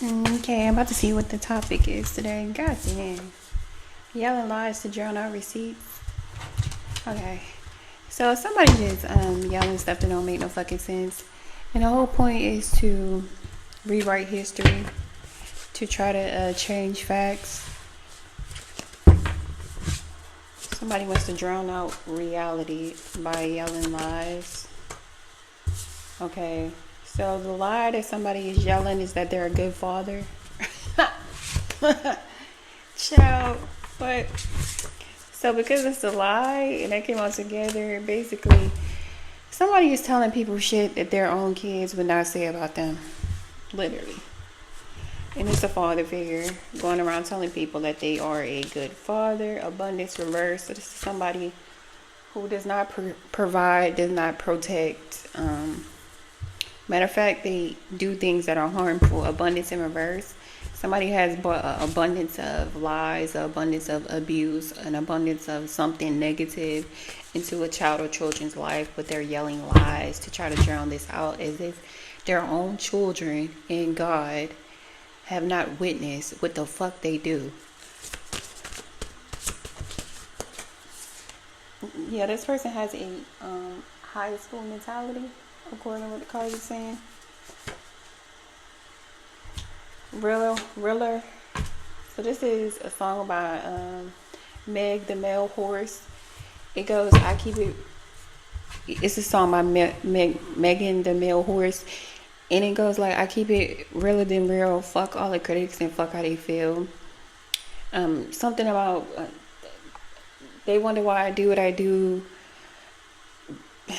Okay, I'm about to see what the topic is today. God damn. Yelling lies to drown out receipts. Okay. So somebody just yelling stuff that don't make no fucking sense. And the whole point is to rewrite history, to try to change facts. Somebody wants to drown out reality by yelling lies. Okay. So the lie that somebody is yelling is that they're a good father. Child. But so because it's a lie and that came all together, basically somebody is telling people shit that their own kids would not say about them. Literally. And it's a father figure going around telling people that they are a good father. Abundance reverse. So this is somebody who does not provide, does not protect. Matter of fact, they do things that are harmful. Abundance in reverse. Somebody has brought an abundance of lies, an abundance of abuse, an abundance of something negative into a child or children's life, but they're yelling lies to try to drown this out as if their own children and God have not witnessed what the fuck they do. Yeah, this person has a high school mentality, according to what the cards are saying. Riller. So this is a song by Meg the Male Horse. It goes, I keep it. It's a song by Megan the Male Horse, and it goes like, I keep it realer than real. Fuck all the critics and fuck how they feel. Something about they wonder why I do what I do.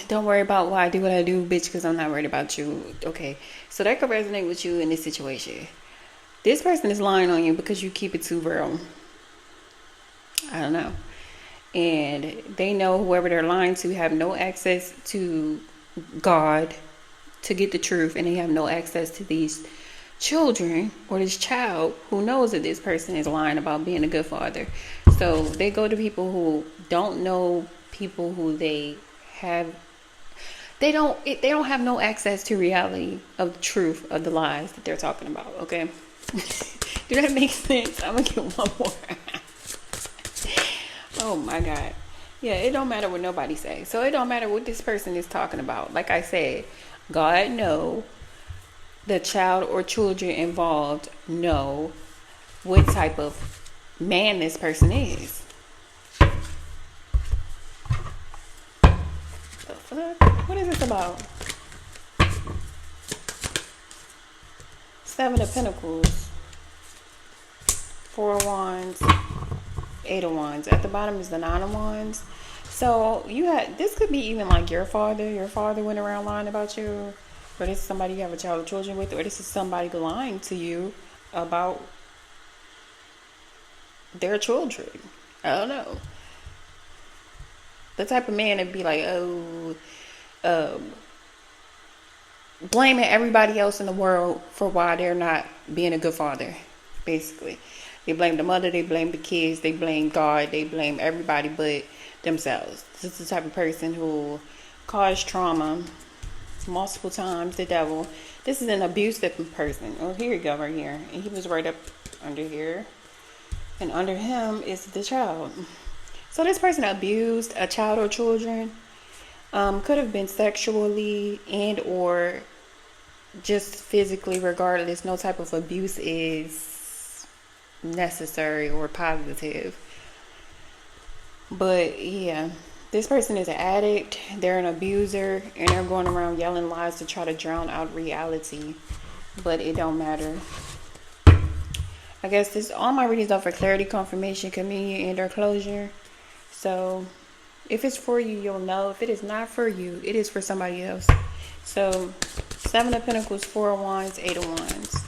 Don't worry about why I do what I do, bitch, because I'm not worried about you. Okay, so that could resonate with you in this situation. This person is lying on you because you keep it too real. I don't know. And they know whoever they're lying to have no access to God to get the truth. And they have no access to these children or this child who knows that this person is lying about being a good father. So they go to people who don't know people who they have. They don't have no access to reality of the truth of the lies that they're talking about. Okay. Do that make sense? I'm gonna get one more. Oh my God. Yeah, it don't matter what nobody say. So it don't matter what this person is talking about. Like I said, God know, the child or children involved know what type of man this person is. The fuck? What is this about? Seven of Pentacles, Four of Wands, Eight of Wands. At the bottom is the Nine of Wands. So you had, this could be even like your father. Your father went around lying about you, or this is somebody you have a child or children with, or this is somebody lying to you about their children. I don't know. The type of man that'd be like, blaming everybody else in the world for why they're not being a good father, basically. They blame the mother, they blame the kids, they blame God, they blame everybody but themselves. This is the type of person who caused trauma multiple times, the devil. This is an abusive person. Oh, here you go, right here. And he was right up under here. And under him is the child. So this person abused a child or children. Could have been sexually and or just physically, regardless. No type of abuse is necessary or positive. But yeah, this person is an addict, they're an abuser, and they're going around yelling lies to try to drown out reality. But it don't matter. I guess this all my readings are for clarity, confirmation, communion, and or closure. So if it's for you, you'll know. If it is not for you, it is for somebody else. So Seven of Pentacles, Four of Wands, Eight of Wands.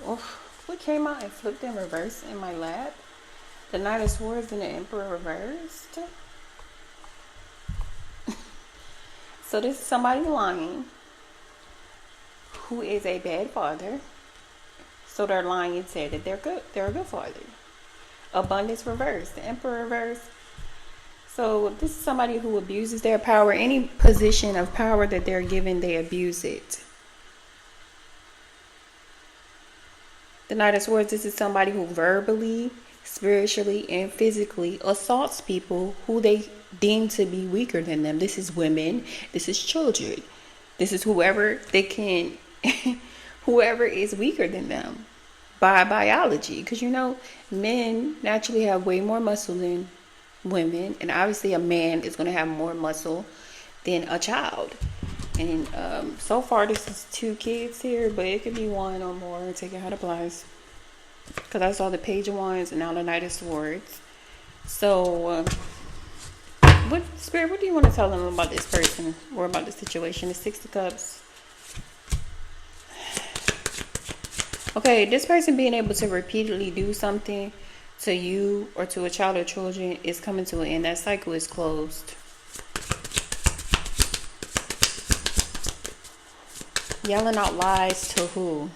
Oh, what came out and flipped in reverse in my lap? The Knight of Swords and the Emperor reversed. So this is somebody lying who is a bad father. So they're lying and said that they're good. They're a good father. Abundance reversed. The Emperor reversed. So this is somebody who abuses their power. Any position of power that they're given, they abuse it. The Knight of Swords, this is somebody who verbally, spiritually, and physically assaults people who they deem to be weaker than them. This is women. This is children. This is whoever they can, whoever is weaker than them by biology. Because men naturally have way more muscle than women, and obviously a man is going to have more muscle than a child. And so far this is 2 kids here, but it could be 1 or more, taking how it applies. Because I saw the Page of Wands and now the Knight of Swords. So what do you want to tell them about this person or about the situation? The 6 of Cups. Okay, this person being able to repeatedly do something to you or to a child or children is coming to an end. That cycle is closed. Yelling out lies to who?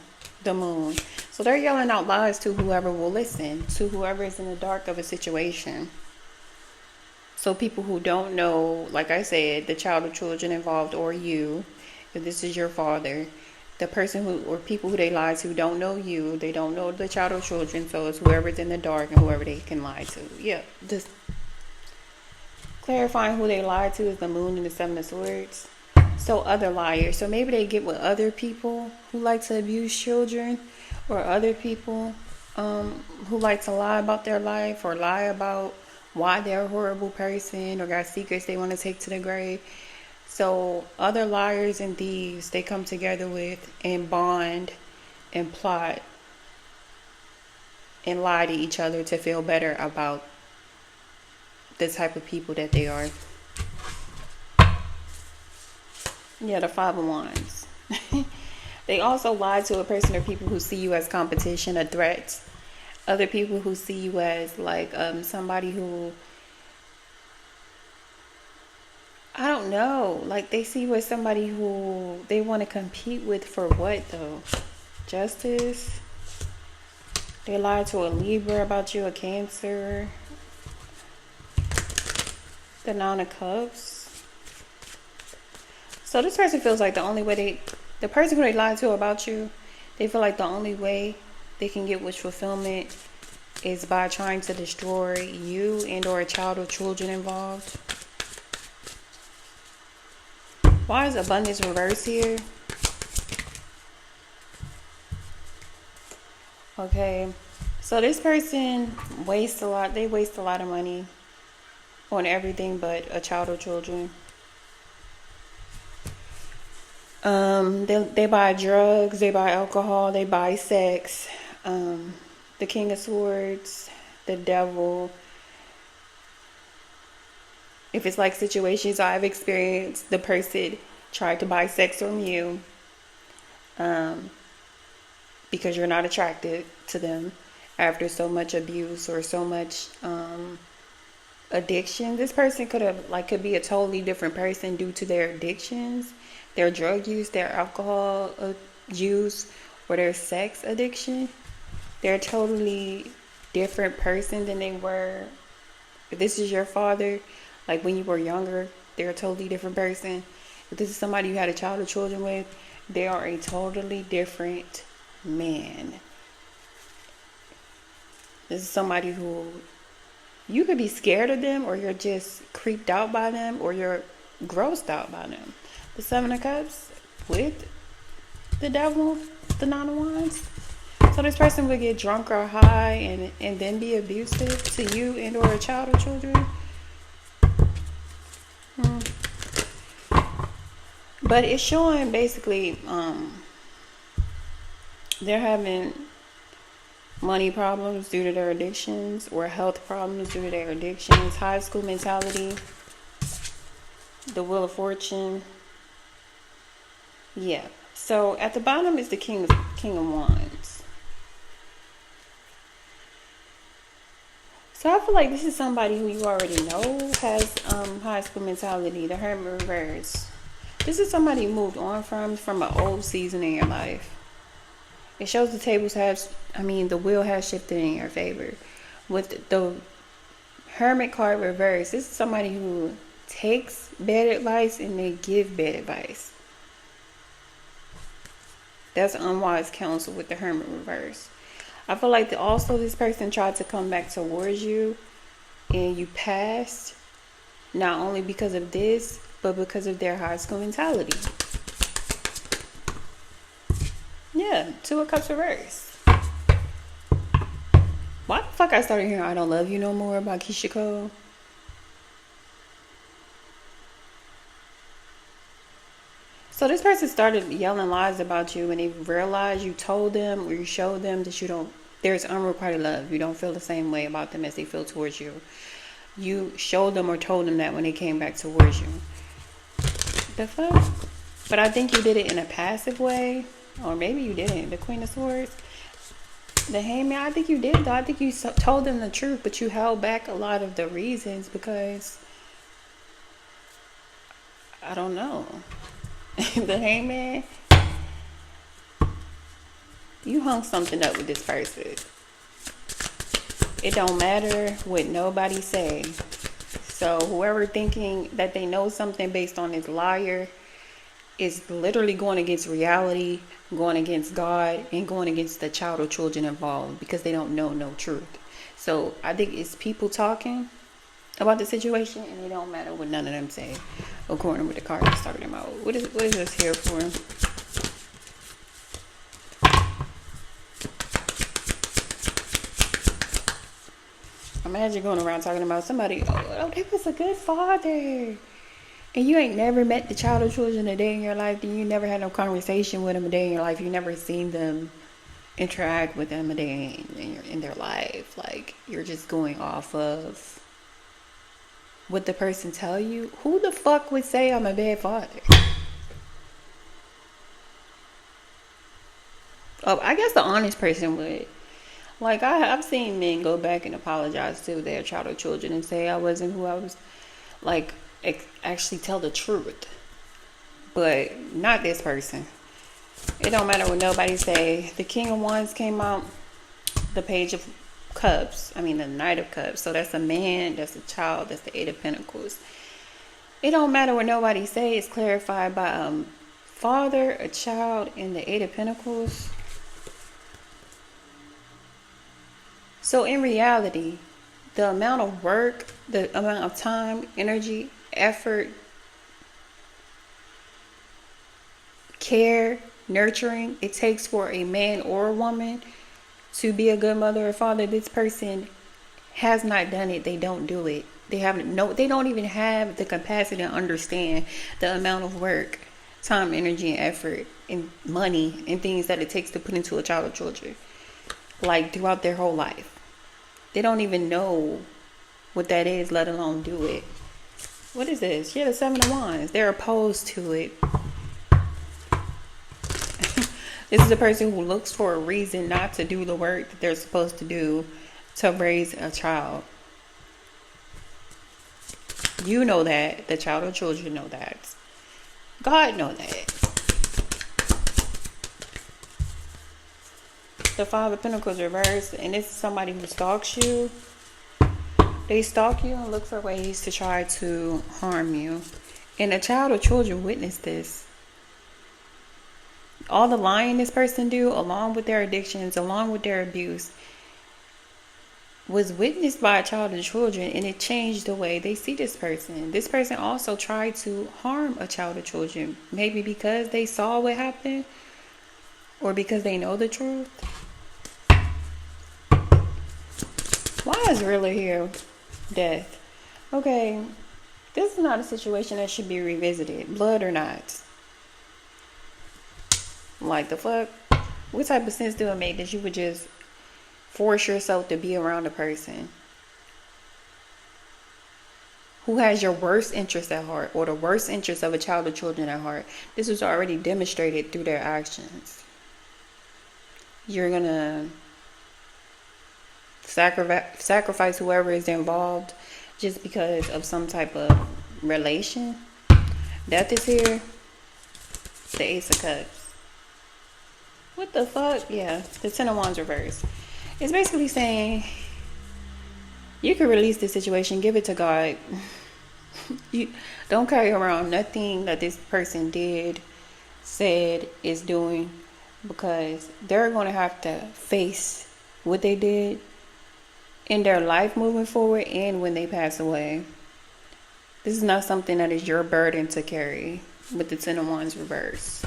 The Moon. So they're yelling out lies to whoever will listen, to whoever is in the dark of a situation. So people who don't know, like I said, the child or children involved, or you, if this is your father, the person who, or people who they lie to don't know you, they don't know the child or children, so it's whoever's in the dark and whoever they can lie to. Yeah, just clarifying who they lie to is the Moon and the 7 of Swords. So other liars. So maybe they get with other people who like to abuse children, or other people who like to lie about their life, or lie about why they're a horrible person, or got secrets they want to take to the grave. So other liars and thieves, they come together with and bond and plot and lie to each other to feel better about the type of people that they are. Yeah, the 5 of Wands. They also lie to a person or people who see you as competition, a threat. Other people who see you as like somebody who, I don't know, like they see you as somebody who they want to compete with for what though? Justice. They lie to a Libra about you, a Cancer. The 9 of Cups. So this person feels like the only way the person who they lied to about you, they feel like the only way they can get wish fulfillment is by trying to destroy you and or a child or children involved. Why is abundance reversed here? Okay, so this person wastes a lot. They waste a lot of money on everything but a child or children. They buy drugs, they buy alcohol, they buy sex. The King of Swords, the Devil. If it's like situations I've experienced, the person tried to buy sex from you because you're not attracted to them after so much abuse or so much addiction. This person could be a totally different person due to their addictions, their drug use, their alcohol use, or their sex addiction. They're a totally different person than they were. If this is your father, like when you were younger, they're a totally different person. If this is somebody you had a child or children with, they are a totally different man. This is somebody who you could be scared of them, or you're just creeped out by them, or you're grossed out by them. The 7 of Cups with the Devil, the 9 of Wands. So this person would get drunk or high and then be abusive to you and or a child or children. But it's showing basically they're having money problems due to their addictions, or health problems due to their addictions. High school mentality. The Wheel of Fortune. Yeah. So at the bottom is the King of Wands. So I feel like this is somebody who you already know has high school mentality, the Hermit reverse. This is somebody you moved on from an old season in your life. It shows the wheel has shifted in your favor. With the Hermit card reverse, this is somebody who takes bad advice and they give bad advice. That's unwise counsel with the Hermit reverse. I feel like also this person tried to come back towards you and you passed, not only because of this, but because of their high school mentality. Yeah, Two of Cups reverse. Why the fuck I started hearing I Don't Love You No More by Keisha Cole? So this person started yelling lies about you when they realized you told them or you showed them that there's unrequited love. You don't feel the same way about them as they feel towards you. You showed them or told them that when they came back towards you. The fuck? But I think you did it in a passive way. Or maybe you didn't. The Queen of Swords. The Hangman, I think you did though. I think you told them the truth, but you held back a lot of the reasons because I don't know. The Hangman, you hung something up with this person. It don't matter what nobody say. So whoever thinking that they know something based on this liar is literally going against reality, going against God, and going against the child or children involved because they don't know no truth. So I think it's people talking about the situation, and it don't matter what none of them say, according to the card that started them out. What is this here for? Imagine going around talking about somebody, oh, they was a good father. And you ain't never met the child or children a day in your life, and you never had no conversation with them a day in your life. You never seen them interact with them a day in their life. Like, you're just going off of what the person tell you. Who the fuck would say I'm a bad father? Oh, I guess the honest person would. Like, I've seen men go back and apologize to their child or children and say I wasn't who I was. Like, actually tell the truth. But not this person. It don't matter what nobody say. The King of Wands came out. The Page of Cups. I mean, the Knight of Cups. So that's a man, that's a child, that's the Eight of Pentacles. It don't matter what nobody say. It's clarified by father, a child, and the Eight of Pentacles. So in reality, the amount of work, the amount of time, energy, effort, care, nurturing it takes for a man or a woman to be a good mother or father, this person has not done it. They don't do it. They don't even have the capacity to understand the amount of work, time, energy, and effort, and money, and things that it takes to put into a child or children, like throughout their whole life. They don't even know what that is, let alone do it. What is this? Yeah, the Seven of Wands. They're opposed to it. This is a person who looks for a reason not to do the work that they're supposed to do to raise a child. You know that. The child or children know that. God know that. The Five of Pentacles reversed, and this is somebody who stalks you. They stalk you and look for ways to try to harm you. And the child or children witness this. All the lying this person do, along with their addictions, along with their abuse, was witnessed by a child or children, and it changed the way they see this person. This person also tried to harm a child or children, maybe because they saw what happened, or because they know the truth. Why is Rilla here? Death. Okay, this is not a situation that should be revisited, blood or not. Like, the fuck? What type of sense do it make that you would just force yourself to be around a person who has your worst interest at heart, or the worst interest of a child or children at heart? This was already demonstrated through their actions. You're gonna sacrifice whoever is involved just because of some type of relation. Death is here. The Ace of Cups. What the fuck? Yeah, the Ten of Wands reversed. It's basically saying you can release this situation, give it to God. You don't carry around nothing that this person did, said, is doing, because they're going to have to face what they did in their life moving forward and when they pass away. This is not something that is your burden to carry with the Ten of Wands reverse.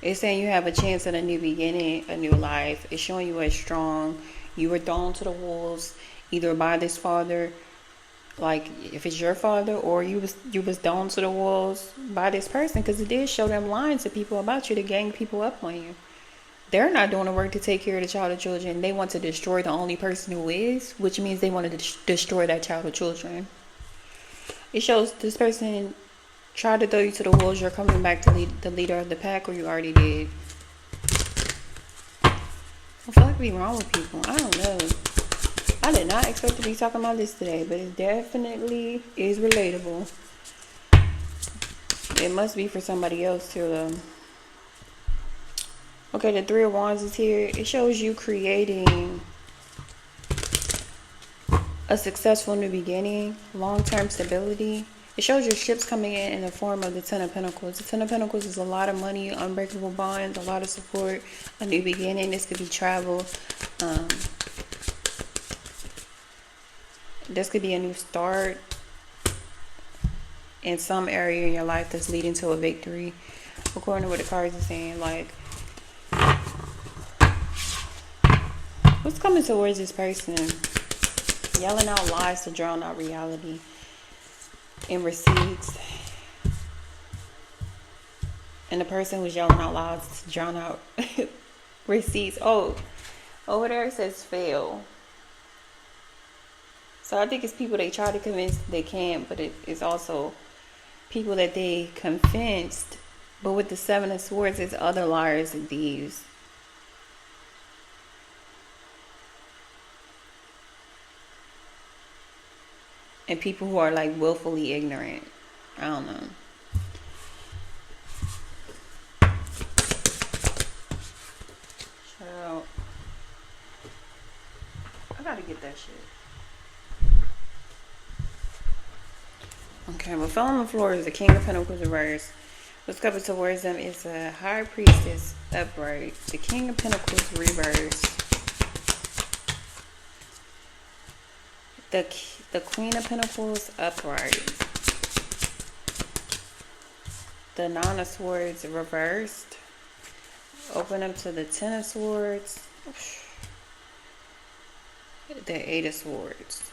It's saying you have a chance at a new beginning, a new life. It's showing you as strong. You were thrown to the wolves either by this father, like if it's your father, or you was thrown to the wolves by this person, because it did show them lying to people about you to gang people up on you. They're not doing the work to take care of the child or children. They want to destroy the only person who is, which means they want to destroy that child or children. It shows this person tried to throw you to the wolves. You're coming back to lead the leader of the pack, or you already did. What the fuck be wrong with people? I don't know. I did not expect to be talking about this today, but it definitely is relatable. It must be for somebody else too. Okay, the Three of Wands is here. It shows you creating a successful new beginning, long-term stability. It shows your ships coming in the form of the Ten of Pentacles. The Ten of Pentacles is a lot of money, unbreakable bonds, a lot of support, a new beginning. This could be travel. This could be a new start in some area in your life that's leading to a victory. According to what the cards are saying, like, what's coming towards this person? Yelling out lies to drown out reality. And receipts. And the person who's yelling out lies to drown out receipts. Oh, over there it says fail. So I think it's people they try to convince they can't, but it's also people that they convinced. But with the Seven of Swords, it's other liars and thieves. And people who are like willfully ignorant. I don't know. Child. I gotta get that shit. Okay, what fell on the floor is the King of Pentacles reversed. What's coming towards them is a High Priestess upright. The King of Pentacles reversed. The Queen of Pentacles upright. The Nine of Swords reversed. Open up to the Ten of Swords. The Eight of Swords.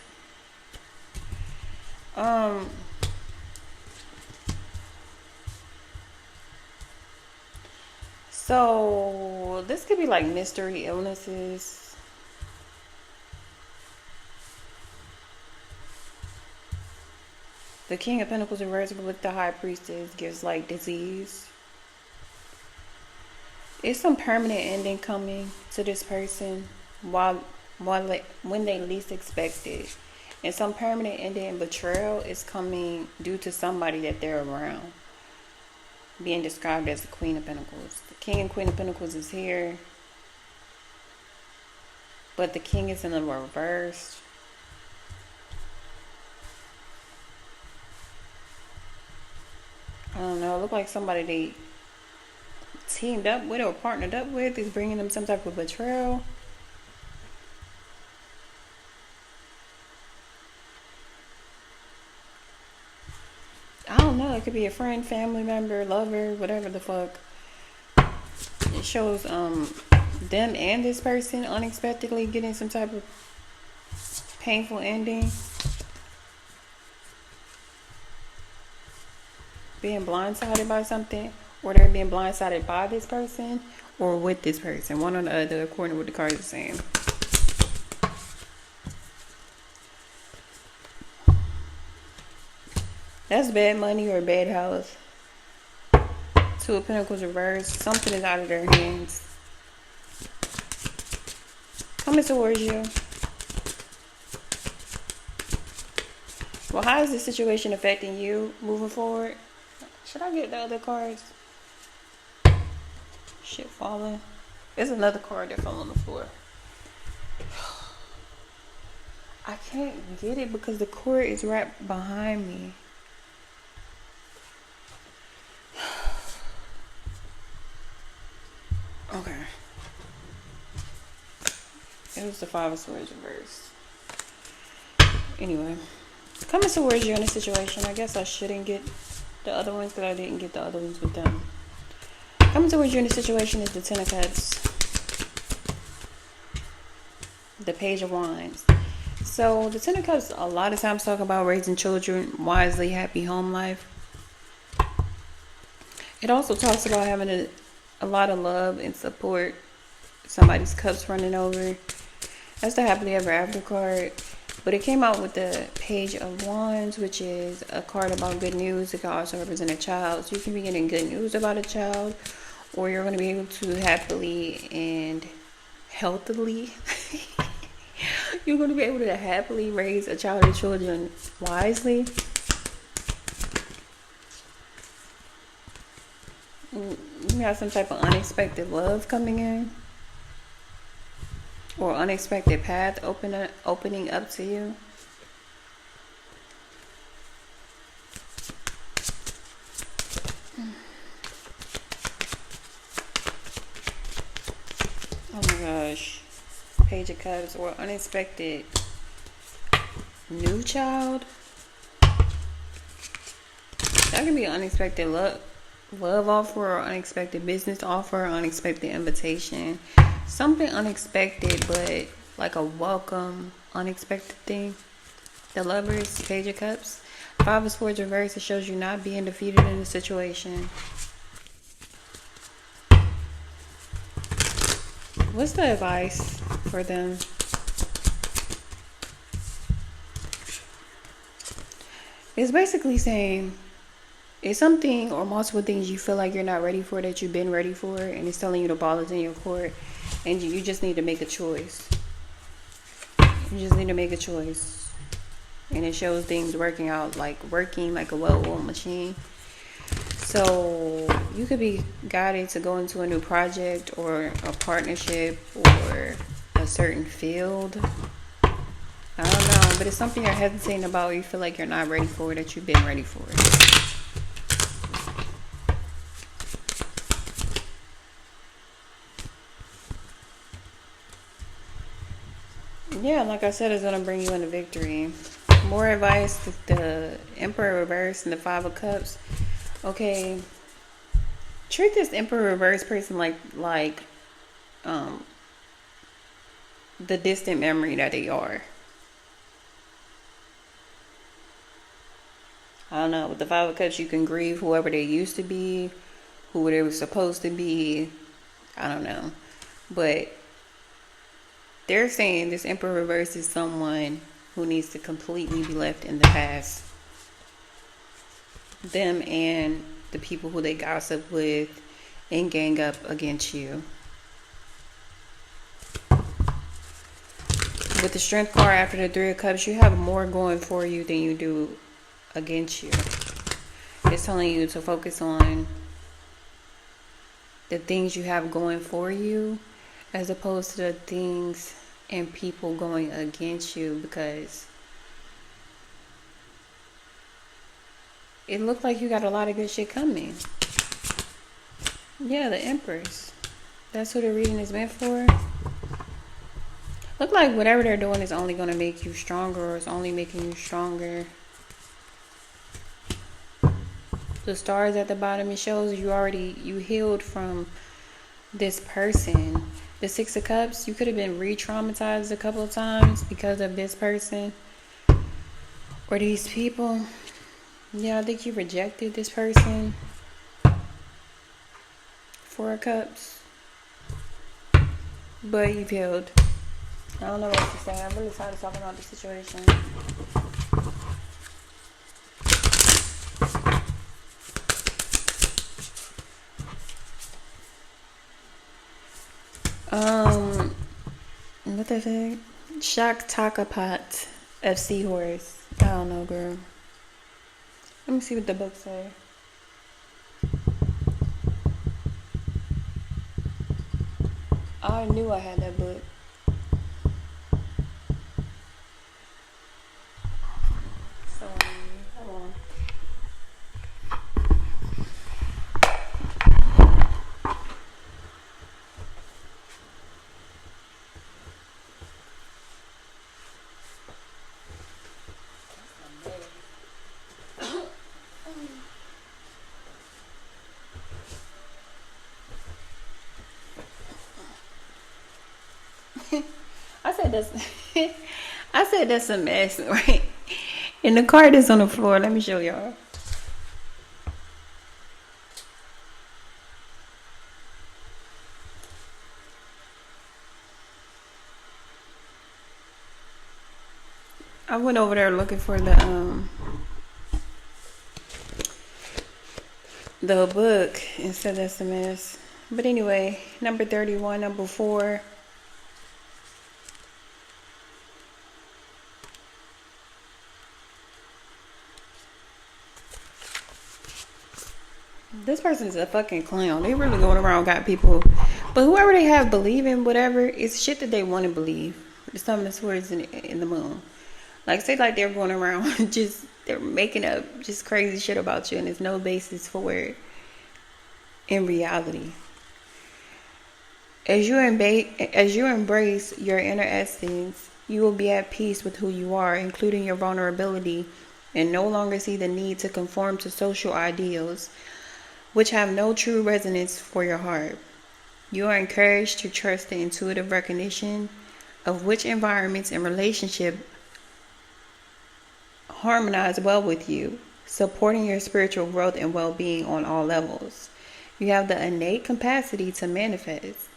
So this could be like mystery illnesses. The King of Pentacles reversed with the High Priestess gives like disease. It's some permanent ending coming to this person when they least expect it. And some permanent ending and betrayal is coming due to somebody that they're around. Being described as the Queen of Pentacles. The King and Queen of Pentacles is here. But the King is in the reverse. I don't know. It looked like somebody they teamed up with or partnered up with is bringing them some type of betrayal. I don't know. It could be a friend, family member, lover, whatever the fuck. It shows them and this person unexpectedly getting some type of painful ending. Being blindsided by something, or they're being blindsided by this person or with this person, one or the other, according to what the cards are saying. That's bad money or bad house. Two of Pentacles reversed. Something is out of their hands. Coming towards you. Well, how is this situation affecting you moving forward? Should I get the other cards? Shit falling. There's another card that fell on the floor. I can't get it because the cord is right behind me. Okay. It was the Five of Swords reverse. Anyway, coming towards you in a situation. I guess I shouldn't get the other ones, but I didn't get the other ones with them. Coming towards you in a situation is the Ten of Cups. The Page of Wands. So the Ten of Cups a lot of times talk about raising children wisely, happy home life. It also talks about having a lot of love and support. Somebody's cups running over. That's the happily ever after card. But it came out with the Page of Wands, which is a card about good news. It can also represent a child. So you can be getting good news about a child, or you're going to be able to happily and healthily you're going to be able to happily raise a child or children wisely. You have some type of unexpected love coming in, or unexpected path opening up to you. Oh my gosh. Page of Cups, or unexpected new child. That can be an unexpected love offer, or unexpected business offer, or unexpected invitation. Something unexpected, but like a welcome, unexpected thing. The Lovers, Page of Cups. Five of Swords reverse. It shows you not being defeated in a situation. What's the advice for them? It's basically saying it's something or multiple things you feel like you're not ready for that you've been ready for, and it's telling you the ball is in your court, and you just need to make a choice. You just need to make a choice. And it shows things working like a well-oiled machine. So you could be guided to go into a new project or a partnership or a certain field. I don't know, but it's something you're hesitating about, or you feel like you're not ready for, that you've been ready for. Yeah, like I said, it's going to bring you into victory. More advice, the Emperor reverse and the Five of Cups. Okay, treat this Emperor reverse person like the distant memory that they are. I don't know. With the Five of Cups, you can grieve whoever they used to be, who they were supposed to be. I don't know. But they're saying this Emperor reverse is someone who needs to completely be left in the past. Them and the people who they gossip with and gang up against you. With the Strength card after the Three of Cups, you have more going for you than you do against you. It's telling you to focus on the things you have going for you, as opposed to the things and people going against you, because it looked like you got a lot of good shit coming. Yeah, the Empress. That's who the reading is meant for. Look like whatever they're doing is only going to make you stronger, or it's only making you stronger. The stars at the bottom, it shows you healed from this person. The Six of Cups, you could have been re-traumatized a couple of times because of this person or these people. Yeah, I think you rejected this person. Four of Cups. But you've healed. I don't know what to say. I'm really tired of talking about the situation. What the heck? Shock Takapat of Seahorse. I don't know, girl. Let me see what the book say. I knew I had that book. So, hold on. I said that's I said that's a mess, right? And the card is on the floor. Let me show y'all. I went over there looking for the book and said that's a mess. But anyway, number 31, number 4. This person is a fucking clown. They really going around got people, but whoever they have believing whatever, it's shit that they want to believe. Some of the swords in the moon, like say like they're going around just they're making up just crazy shit about you, and there's no basis for it in reality. As you embrace your inner essence, you will be at peace with who you are, including your vulnerability, and no longer see the need to conform to social ideals which have no true resonance for your heart. You are encouraged to trust the intuitive recognition of which environments and relationships harmonize well with you, supporting your spiritual growth and well-being on all levels. You have the innate capacity to manifest.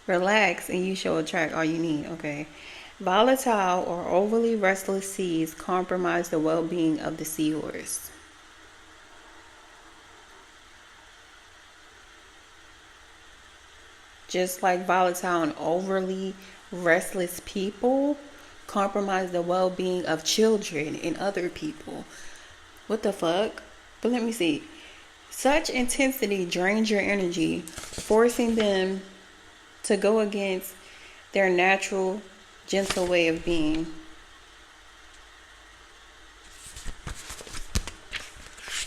Relax and you shall attract all you need. Okay. Volatile or overly restless seas compromise the well-being of the seahorse. Just like volatile and overly restless people compromise the well-being of children and other people. What the fuck? But let me see. Such intensity drains your energy, forcing them to go against their natural, gentle way of being.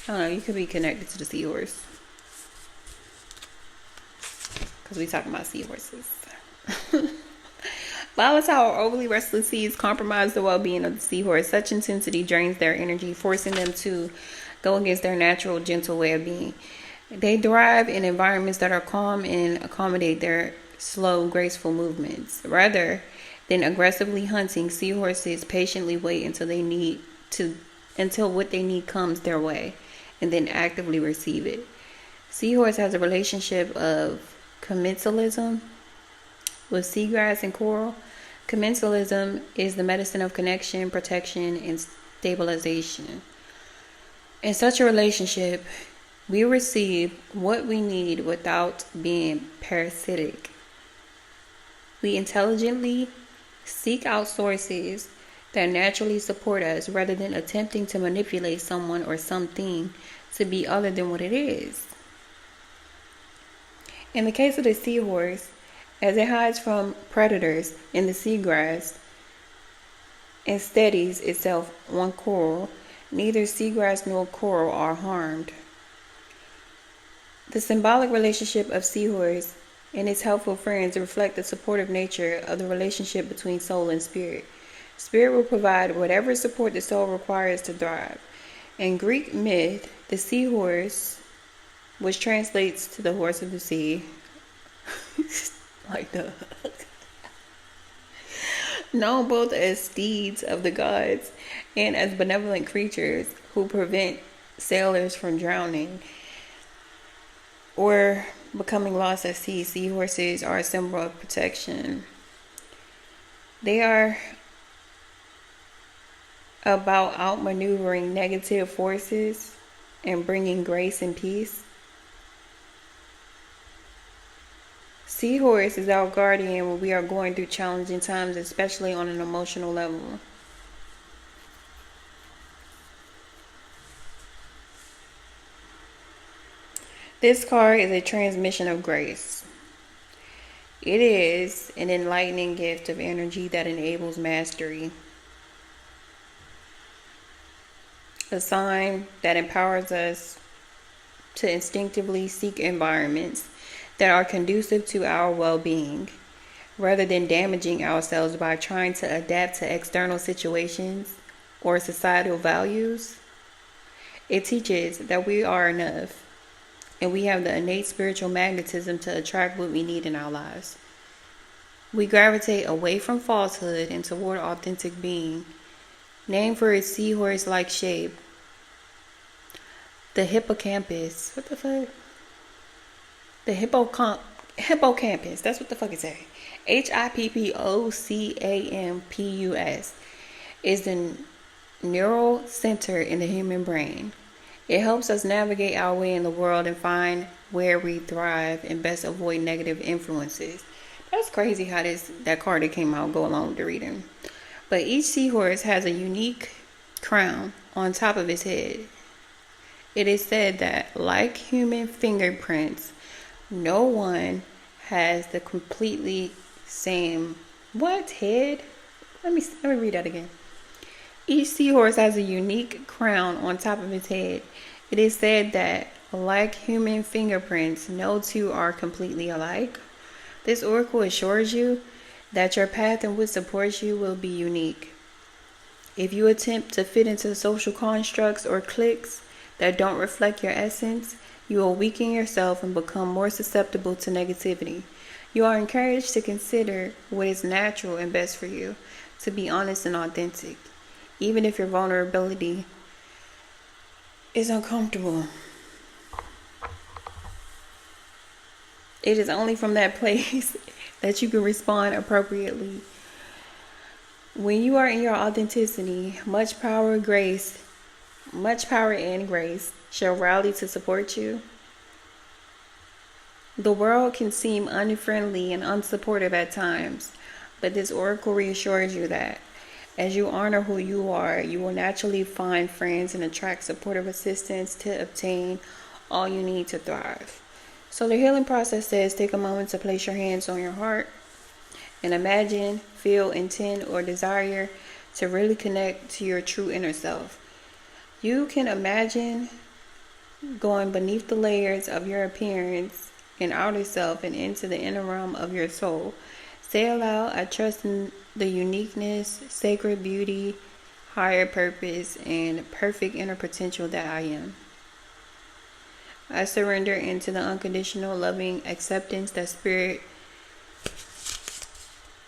I don't know, you could be connected to the seahorse. Because we talking about seahorses. Volatile or overly restless seas compromise the well-being of the seahorse. Such intensity drains their energy, forcing them to go against their natural, gentle way of being. They thrive in environments that are calm and accommodate their slow, graceful movements. Rather than aggressively hunting, seahorses patiently wait until what they need comes their way, and then actively receive it. Seahorse has a relationship of commensalism with seagrass and coral. Commensalism is the medicine of connection, protection, and stabilization. In such a relationship, we receive what we need without being parasitic. We intelligently seek out sources that naturally support us rather than attempting to manipulate someone or something to be other than what it is. In the case of the seahorse, as it hides from predators in the seagrass and steadies itself on coral, neither seagrass nor coral are harmed. The symbolic relationship of seahorse and its helpful friends reflect the supportive nature of the relationship between soul and spirit. Spirit will provide whatever support the soul requires to thrive. In Greek myth, the seahorse, which translates to the horse of the sea, like the known both as steeds of the gods and as benevolent creatures who prevent sailors from drowning or becoming lost at sea. Seahorses are a symbol of protection. They are about outmaneuvering negative forces and bringing grace and peace. Seahorse is our guardian when we are going through challenging times, especially on an emotional level. This card is a transmission of grace. It is an enlightening gift of energy that enables mastery. A sign that empowers us to instinctively seek environments that are conducive to our well-being, rather than damaging ourselves by trying to adapt to external situations or societal values. It teaches that we are enough, and we have the innate spiritual magnetism to attract what we need in our lives. We gravitate away from falsehood and toward authentic being. Named for its seahorse-like shape, the hippocampus. What the fuck? The hippocampus. That's what the fuck it say. HIPPOCAMPUS is the neural center in the human brain. It helps us navigate our way in the world and find where we thrive and best avoid negative influences. That's crazy how that card that came out go along with the reading. But each seahorse has a unique crown on top of its head. It is said that, like human fingerprints, no one has the completely same head? Let me read that again. Each seahorse has a unique crown on top of its head. It is said that, like human fingerprints, no two are completely alike. This oracle assures you that your path in which supports you will be unique. If you attempt to fit into social constructs or cliques that don't reflect your essence, you will weaken yourself and become more susceptible to negativity. You are encouraged to consider what is natural and best for you, to be honest and authentic, even if your vulnerability is uncomfortable. It is only from that place that you can respond appropriately. When you are in your authenticity, much power and grace shall rally to support you. The world can seem unfriendly and unsupportive at times, but this oracle reassures you that as you honor who you are, you will naturally find friends and attract supportive assistance to obtain all you need to thrive. So the healing process says take a moment to place your hands on your heart and imagine, feel, intend, or desire to really connect to your true inner self. You can imagine going beneath the layers of your appearance and outer self and into the inner realm of your soul. Say aloud, I trust in the uniqueness, sacred beauty, higher purpose, and perfect inner potential that I am. I surrender into the unconditional loving acceptance that Spirit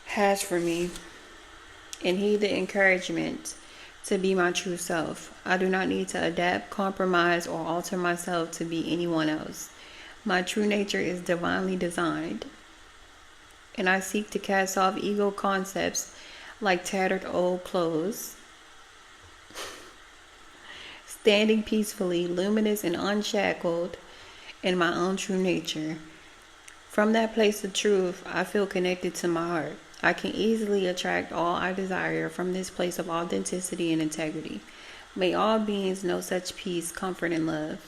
has for me and heed the encouragement to be my true self. I do not need to adapt, compromise, or alter myself to be anyone else. My true nature is divinely designed, and I seek to cast off ego concepts like tattered old clothes. Standing peacefully, luminous and unshackled in my own true nature. From that place of truth, I feel connected to my heart. I can easily attract all I desire from this place of authenticity and integrity. May all beings know such peace, comfort, and love.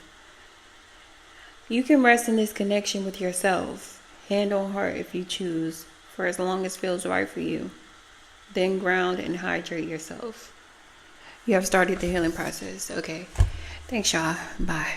You can rest in this connection with yourself, hand on heart if you choose, for as long as it feels right for you. Then ground and hydrate yourself. You have started the healing process. Okay. Thanks, y'all. Bye.